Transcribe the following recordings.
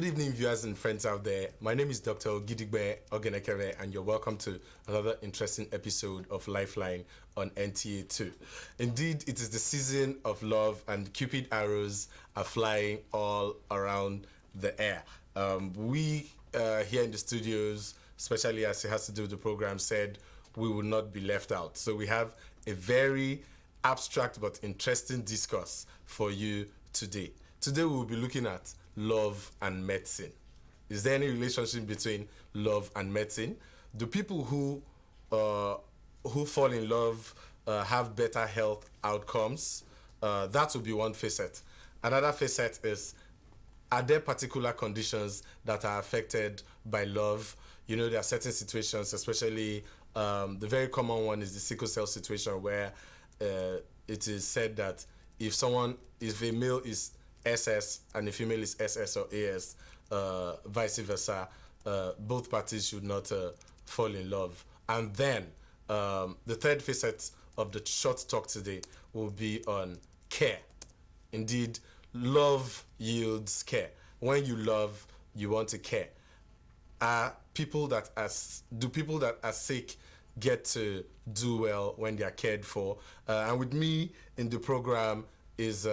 Good evening, viewers and friends out there. My name is Dr. Gidigbe Ogenekere, and you're welcome to another interesting episode of Lifeline on NTA2. Indeed, it is the season of love, and Cupid arrows are flying all around the air. We here in the studios, especially as it has to do with the program, said we will not be left out. So we have a very abstract but interesting discourse for you today. Today we will be looking at love and medicine. Is there any relationship between love and medicine? Do people who fall in love have better health outcomes? That will be one facet. Another facet is, are there particular conditions that are affected by love? You know, there are certain situations, especially the very common one is the sickle cell situation, where it is said that if a male is SS and a female is SS or AS, vice versa, both parties should not fall in love. And then the third facet of the short talk today will be on care. Indeed, love yields care. When you love, you want to care. Do people that are sick get to do well when they are cared for? And with me in the program is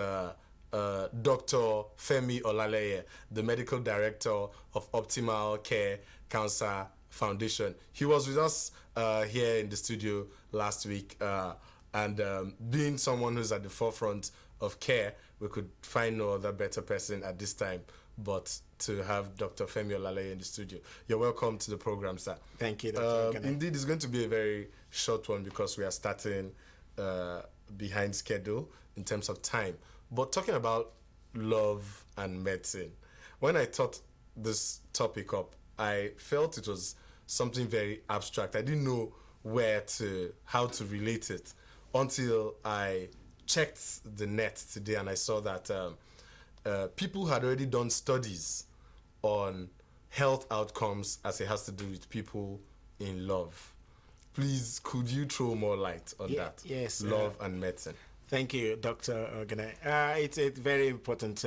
Dr. Femi Olaleye, the medical director of Optimal Care Cancer Foundation. He was with us here in the studio last week, and being someone who's at the forefront of care, we could find no other better person at this time but to have Dr. Femi Olaleye in the studio. You're welcome to the program, sir. Thank you, Dr. Indeed, it's going to be a very short one because we are starting behind schedule in terms of time. But talking about love and medicine, when I thought this topic up, I felt it was something very abstract. I didn't know how to relate it until I checked the net today, and I saw that people had already done studies on health outcomes as it has to do with people in love. Please, could you throw more light on that? Yes. Love and medicine. Thank you, Dr. Ogene. It's a very important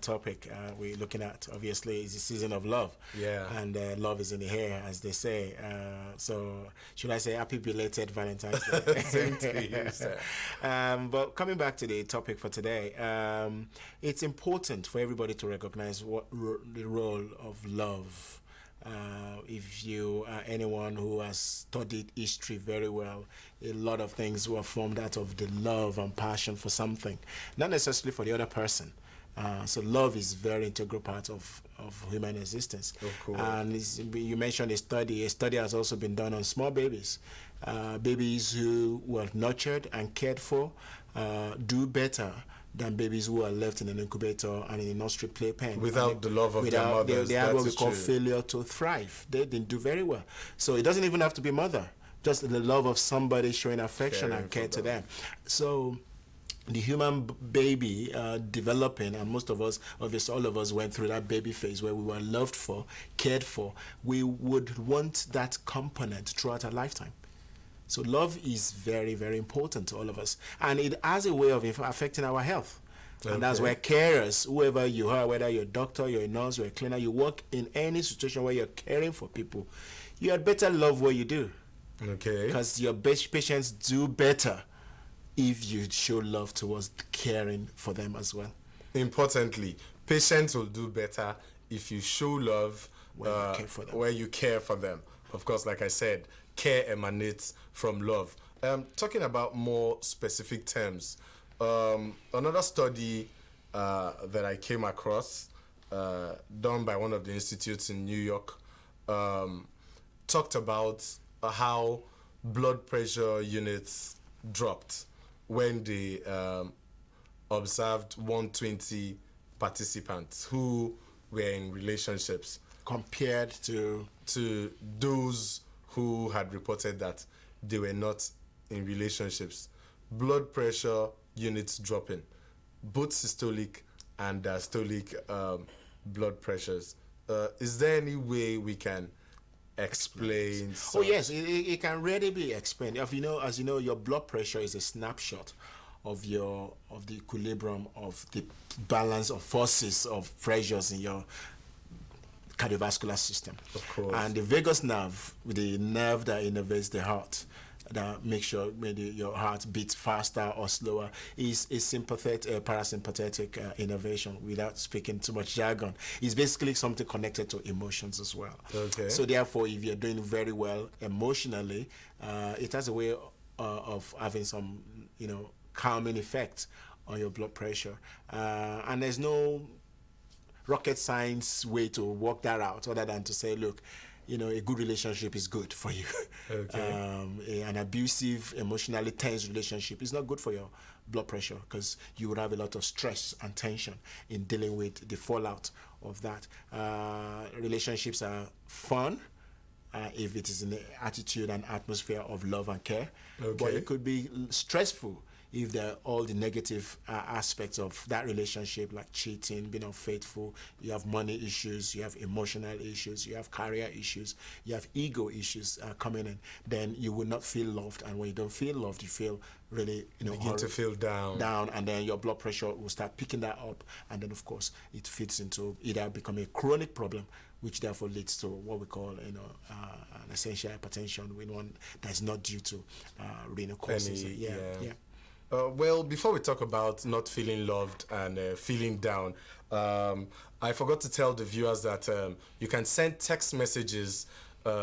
topic we're looking at. Obviously, it's the season of love. Yeah. And love is in the air, as they say. So, should I say happy belated Valentine's Day? Same to you, sir. But coming back to the topic for today, it's important for everybody to recognize what the role of love. If you are anyone who has studied history very well, a lot of things were formed out of the love and passion for something, not necessarily for the other person. So love is a very integral part of human existence. Of course. And you mentioned a study. A study has also been done on small babies. Babies who were nurtured and cared for do better than babies who are left in an incubator and in a nursery playpen. Without the love of their mothers. They have what we call failure to thrive. They didn't do very well. So it doesn't even have to be mother. Just the love of somebody showing affection and care to them. So the human baby developing, and most of us, obviously all of us went through that baby phase where we were loved for, cared for. We would want that component throughout our lifetime. So love is very, very important to all of us. And it has a way of affecting our health. Okay. And that's where carers, whoever you are, whether you're a doctor, you're a nurse, you're a cleaner, you work in any situation where you're caring for people, you had better love what you do. Okay. Because your patients do better if you show love towards caring for them as well. Importantly, patients will do better if you show love where you care for them. Of course, like I said, care emanates from love. Talking about more specific terms, another study that I came across, done by one of the institutes in New York, talked about how blood pressure units dropped when they observed 120 participants who were in relationships compared to those who had reported that they were not in relationships. Blood pressure units dropping, both systolic and diastolic blood pressures. Is there any way we can explain? Oh yes, it can really be explained. As you know, your blood pressure is a snapshot of the equilibrium of the balance of forces of pressures in your cardiovascular system. Of course. And the vagus nerve, the nerve that innervates the heart, that makes sure maybe your heart beats faster or slower, is a sympathetic, parasympathetic innervation. Without speaking too much jargon, it's basically something connected to emotions as well. Okay. So therefore, if you're doing very well emotionally, it has a way of having some, calming effect on your blood pressure. And there's no rocket science way to work that out other than to say, look, a good relationship is good for you. Okay. An abusive, emotionally tense relationship is not good for your blood pressure, because you would have a lot of stress and tension in dealing with the fallout of that. Relationships are fun if it is in the attitude and atmosphere of love and care. Okay. But it could be stressful if there are all the negative aspects of that relationship, like cheating, being unfaithful, you have money issues, you have emotional issues, you have career issues, you have ego issues coming in, then you will not feel loved. And when you don't feel loved, you feel really, begin to feel down. And then your blood pressure will start picking that up. And then, of course, it fits into either become a chronic problem, which therefore leads to what we call, an essential hypertension, when one that's not due to renal causes. Yeah. Well, before we talk about not feeling loved and feeling down, I forgot to tell the viewers that you can send text messages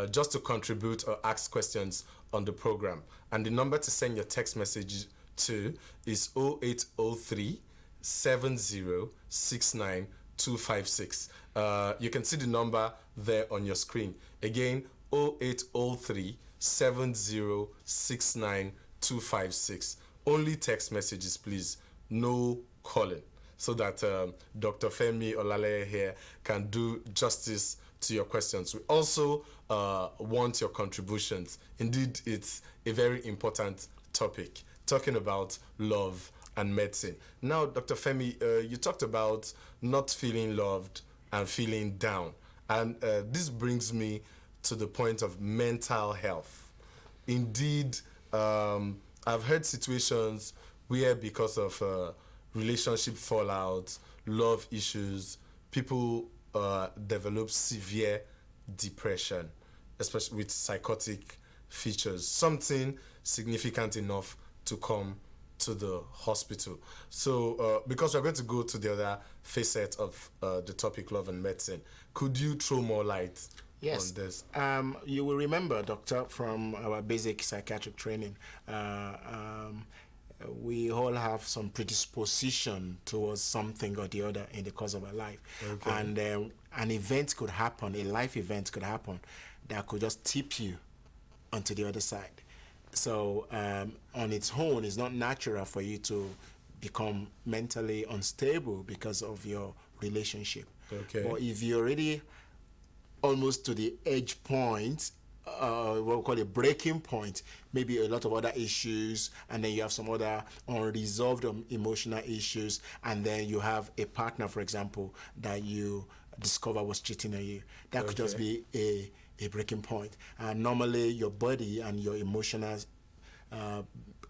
just to contribute or ask questions on the program. And the number to send your text message to is 0803 7069 256. You can see the number there on your screen. Again, 0803 7069 256. Only text messages, please. No calling, so that Dr. Femi Olale here can do justice to your questions. We also want your contributions. Indeed, it's a very important topic, talking about love and medicine. Now, Dr. Femi, you talked about not feeling loved and feeling down. And this brings me to the point of mental health. Indeed, I've heard situations where, because of relationship fallout, love issues, people develop severe depression, especially with psychotic features, something significant enough to come to the hospital. So, because we're going to go to the other facet of the topic, love and medicine, could you throw more light on this? You will remember, Doctor, from our basic psychiatric training, we all have some predisposition towards something or the other in the course of our life. Okay. And an event could happen, a life event could happen, that could just tip you onto the other side. So on its own, it's not natural for you to become mentally unstable because of your relationship. Okay. But if you're already almost to the edge point, what we call a breaking point, maybe a lot of other issues, and then you have some other unresolved emotional issues, and then you have a partner, for example, that you discover was cheating on you. That could just be a breaking point. And normally your body and your emotional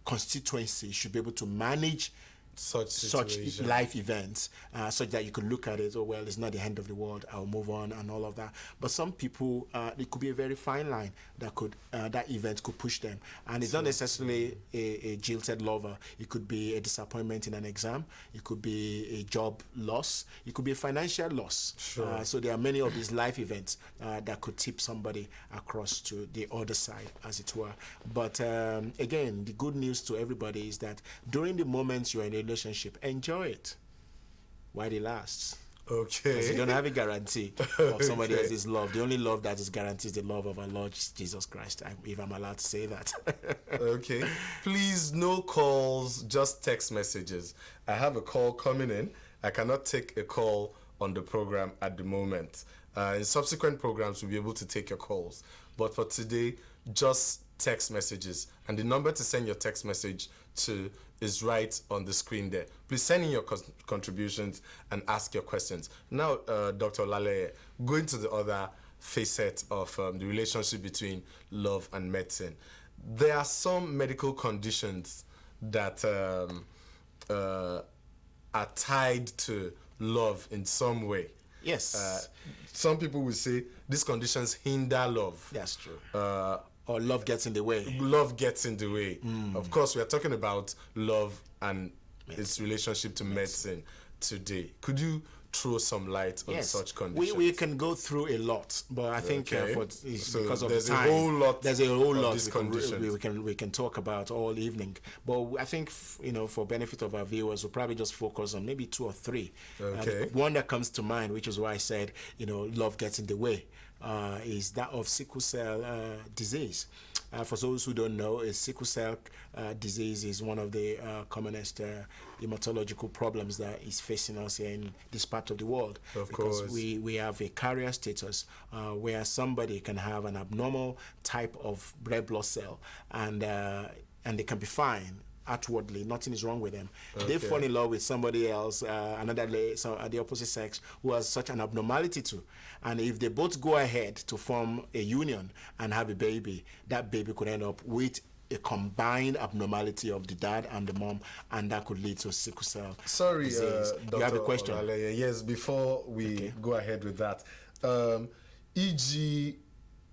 constituency should be able to manage such life events, such that you could look at it, oh well, it's not the end of the world, I'll move on and all of that. But some people, it could be a very fine line that could that event could push them, and it's not necessarily a jilted lover. It could be a disappointment in an exam, it could be a job loss, it could be a financial loss. Sure. So there are many of these life events that could tip somebody across to the other side, as it were. But again, the good news to everybody is that during the moments you're in a relationship, enjoy it while it lasts. Okay. Because you don't have a guarantee of somebody else's love. The only love that is guaranteed is the love of our Lord Jesus Christ, if I'm allowed to say that. Okay. Please, no calls, just text messages. I have a call coming in. I cannot take a call on the program at the moment. In subsequent programs, we'll be able to take your calls. But for today, just text messages. And the number to send your text message to is right on the screen there. Please send in your contributions and ask your questions. Now, Dr. Lale, going to the other facet of the relationship between love and medicine. There are some medical conditions that are tied to love in some way. Yes. Some people will say these conditions hinder love. That's true. Or love gets in the way. Love gets in the way. Of course, we are talking about love and its relationship to medicine today. Could you throw some light on such conditions? We can go through a lot, but I think because of the time, there's a whole lot we can talk about all evening. But I think for benefit of our viewers, we'll probably just focus on maybe 2 or 3. Okay. One that comes to mind, which is why I said love gets in the way, is that of sickle cell disease. For those who don't know, sickle cell disease is one of the commonest hematological problems that is facing us in this part of the world. Of because course. we have a carrier status where somebody can have an abnormal type of red blood cell and they can be fine. Outwardly, nothing is wrong with them. They fall in love with somebody else, the opposite sex, who has such an abnormality too. And if they both go ahead to form a union and have a baby, that baby could end up with a combined abnormality of the dad and the mom, and that could lead to sickle cell disease. Dr. You have a question? Olaleya. Yes, before we go ahead with that, E.G.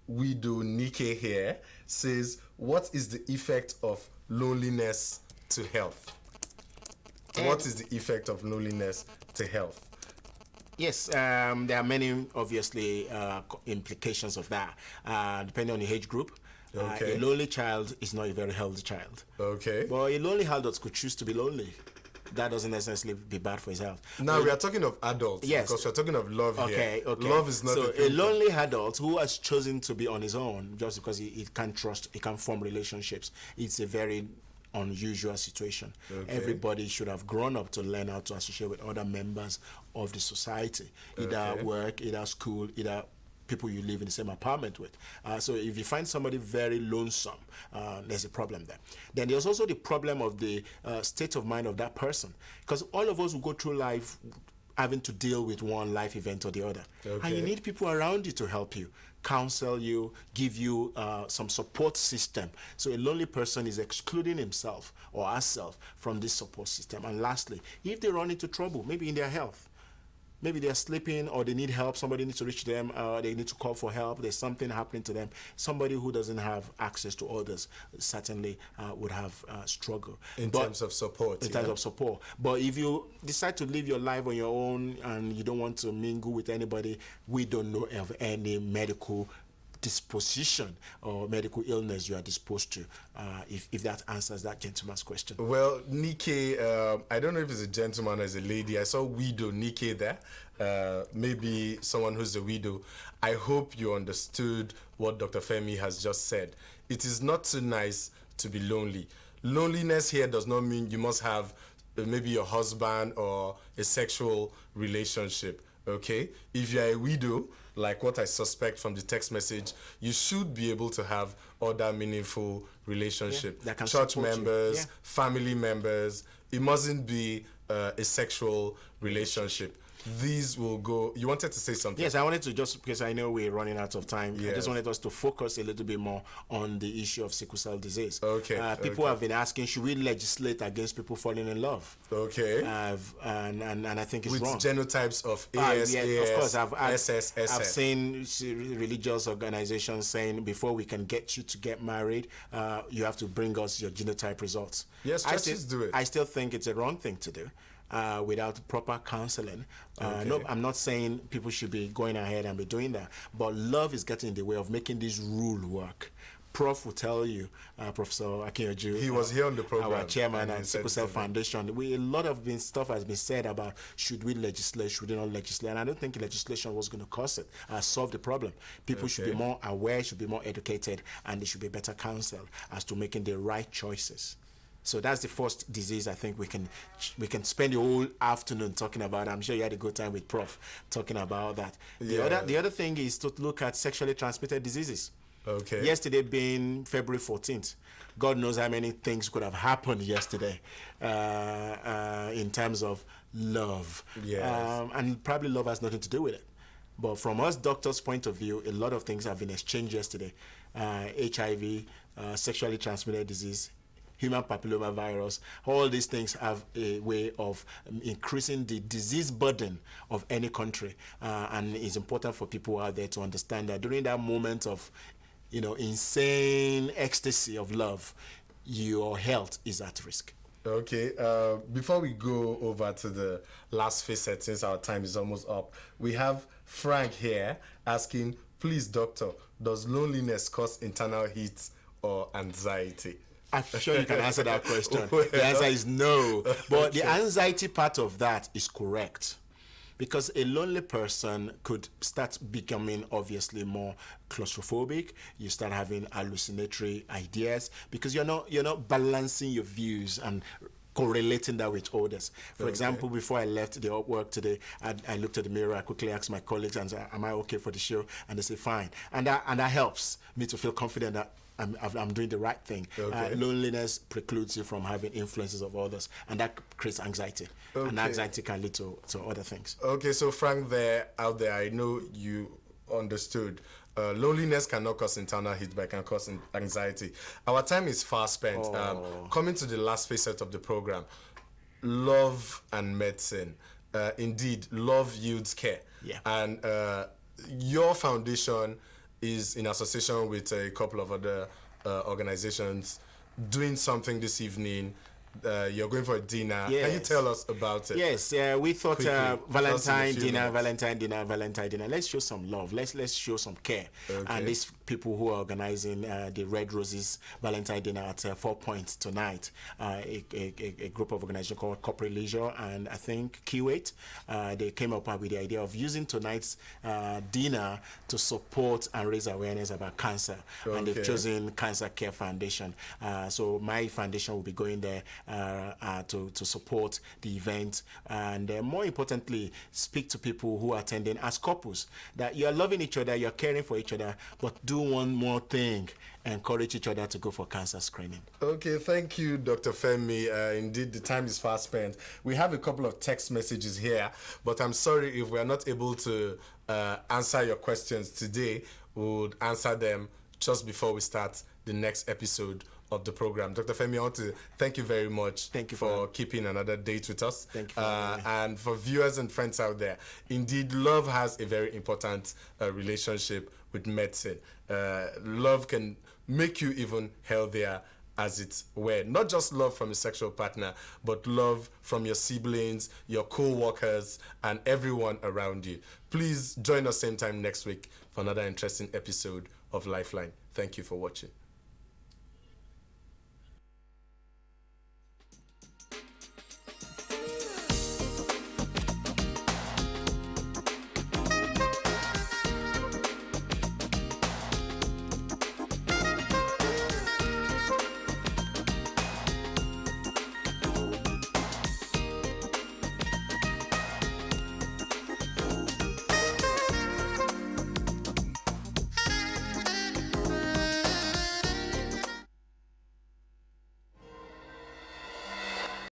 Widow Nike here says, what is the effect of loneliness to health? What is the effect of loneliness to health? Yes, there are many, obviously, implications of that, depending on the age group. Okay. A lonely child is not a very healthy child. Okay. But a lonely adult could choose to be lonely. That doesn't necessarily be bad for his health. Now, we are talking of adults. Yes. Because we're talking of love here. Okay. Love is not so a lonely adult who has chosen to be on his own just because he can't trust, he can't form relationships. It's a very unusual situation. Okay. Everybody should have grown up to learn how to associate with other members of the society, either at work, either school, either people you live in the same apartment with. So if you find somebody very lonesome, there's a problem there. Then there's also the problem of the state of mind of that person, because all of us will go through life having to deal with one life event or the other. Okay. And you need people around you to help you, counsel you, give you some support system. So a lonely person is excluding himself or herself from this support system. And lastly, if they run into trouble, maybe in their health, maybe they're sleeping or they need help, somebody needs to reach them, they need to call for help, there's something happening to them, somebody who doesn't have access to others certainly would have struggle. In terms of support. In terms of support. But if you decide to live your life on your own and you don't want to mingle with anybody, we don't know of any medical disposition or medical illness you are disposed to, if that answers that gentleman's question. Well, Nike, I don't know if it's a gentleman or it's a lady. I saw widow Nike there. Maybe someone who's a widow. I hope you understood what Dr. Femi has just said. It is not so nice to be lonely. Loneliness here does not mean you must have maybe your husband or a sexual relationship. Okay? If you are a widow, like what I suspect from the text message, you should be able to have other meaningful relationship. That can church support you. members, family members. It mustn't be a sexual relationship. These will go. You wanted to say something? Yes, I wanted to, just because I know we're running out of time, I Yes. just wanted us to focus a little bit more on the issue of sickle cell disease. Okay, People have been asking, should we legislate against people falling in love? Okay. And I think it's With wrong. genotypes of AS, Of course, I've SS. seen religious organizations saying before we can get you to get married, you have to bring us your genotype results. Yes, churches do it. I still think it's a wrong thing to do. Without proper counseling. No, I'm not saying people should be going ahead and be doing that, but love is getting in the way of making this rule work. Prof will tell you, Professor Akinyoju, He was here on the program, our chairman and he and said Sickle Cell something. Foundation. A lot of stuff has been said about should we legislate, should we not legislate, and I don't think legislation was going to cause it, solve the problem. People should be more aware, should be more educated, and they should be better counseled as to making the right choices. So that's the first disease I think we can spend the whole afternoon talking about. I'm sure you had a good time with Prof talking about that. The other thing is to look at sexually transmitted diseases. Okay. Yesterday being February 14th, God knows how many things could have happened yesterday in terms of love. Yes. And probably love has nothing to do with it. But from us doctors' point of view, a lot of things have been exchanged yesterday. HIV, sexually transmitted disease, human papillomavirus. All these things have a way of increasing the disease burden of any country, and it's important for people out there to understand that during that moment of, insane ecstasy of love, your health is at risk. Okay, before we go over to the last facet, since our time is almost up, we have Frank here asking, please, doctor, does loneliness cause internal heat or anxiety? I'm sure you can answer that question. The answer is no. But the anxiety part of that is correct. Because a lonely person could start becoming obviously more claustrophobic. You start having hallucinatory ideas because you're not balancing your views and correlating that with others. For example, before I left the work today, I looked at the mirror. I quickly asked my colleagues, and said, "Am I okay for the show?" And they say, "Fine." And that helps me to feel confident that I'm doing the right thing. Loneliness precludes you from having influences of others, and that creates anxiety. And anxiety can lead to other things. Okay, so Frank, out there, I know you understood. Loneliness cannot cause internal heat, but it can cause anxiety. Our time is fast spent. Coming to the last facet of the program, love and medicine. Indeed, love yields care. Yeah. And your foundation is in association with a couple of other organizations doing something this evening. You're going for a dinner. Yes. Can you tell us about it? Yes, we thought Quickly, Valentine dinner. Let's show some love. Let's show some care. And these people who are organizing the Red Roses Valentine dinner at 4 Points tonight, a group of organizations called Corporate Leisure and I think Q8, they came up with the idea of using tonight's dinner to support and raise awareness about cancer. And they've chosen Cancer Care Foundation. So my foundation will be going there to support the event, and more importantly, speak to people who are attending as couples, that you're loving each other, you're caring for each other, but do one more thing: encourage each other to go for cancer screening. Okay, thank you, Dr. Femi. Indeed, the time is fast spent. We have a couple of text messages here, but I'm sorry if we are not able to answer your questions today. We'll answer them just before we start the next episode of the program. Dr. Femi, I want to thank you very much. Thank you for keeping another date with us. Thank you. And for viewers and friends out there, indeed, love has a very important relationship with medicine. Love can make you even healthier, as it were. Not just love from a sexual partner, but love from your siblings, your co-workers, and everyone around you. Please join us same time next week for another interesting episode of Lifeline. Thank you for watching.